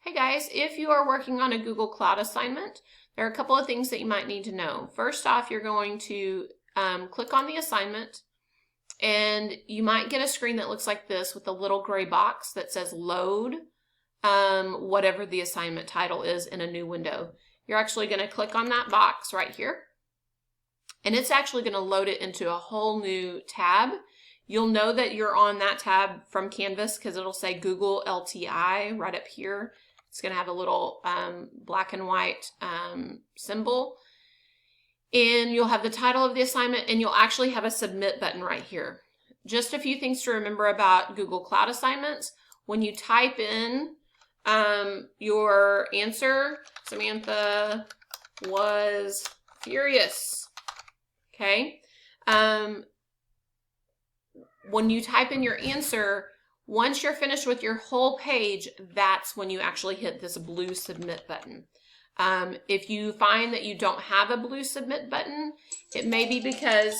Hey guys, if you are working on a Google Cloud assignment, there are a couple of things that you might need to know. First off, you're going to click on the assignment and you might get a screen that looks like this with a little gray box that says load whatever the assignment title is in a new window. You're actually going to click on that box right here and it's actually going to load it into a whole new tab. You'll know that you're on that tab from Canvas because it'll say Google LTI right up here. It's going to have a little black and white symbol. And you'll have the title of the assignment and you'll actually have a submit button right here. Just a few things to remember about Google Cloud assignments. When you type in your answer, Samantha was furious, okay? When you type in your answer, once you're finished with your whole page, that's when you actually hit this blue submit button. If you find that you don't have a blue submit button, it may be because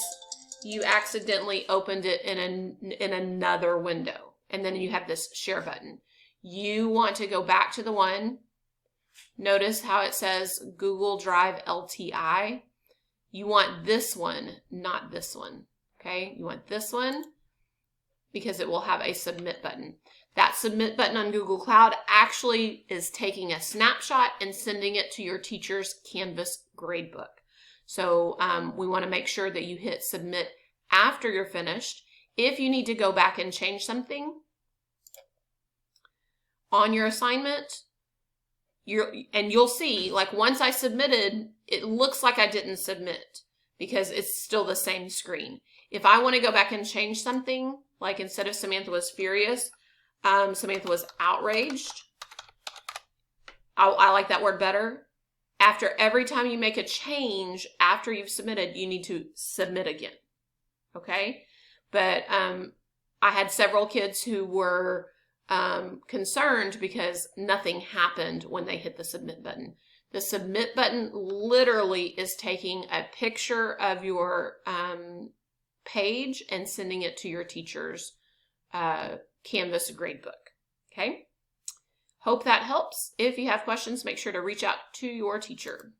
you accidentally opened it in another window, and then you have this share button. You want to go back to the one. Notice how it says Google Drive LTI. You want this one, not this one, okay? You want this one, because it will have a submit button. That submit button on Google Cloud actually is taking a snapshot and sending it to your teacher's Canvas gradebook. So we want to make sure that you hit submit after you're finished. If you need to go back and change something on your assignment, you'll see, like once I submitted, it looks like I didn't submit because it's still the same screen. If I want to go back and change something, like instead of Samantha was furious, Samantha was outraged. I like that word better. After every time you make a change after you've submitted, you need to submit again. Okay? But I had several kids who were concerned because nothing happened when they hit the submit button. The submit button literally is taking a picture of your page and sending it to your teacher's Canvas gradebook. Okay? Hope that helps. If you have questions, make sure to reach out to your teacher.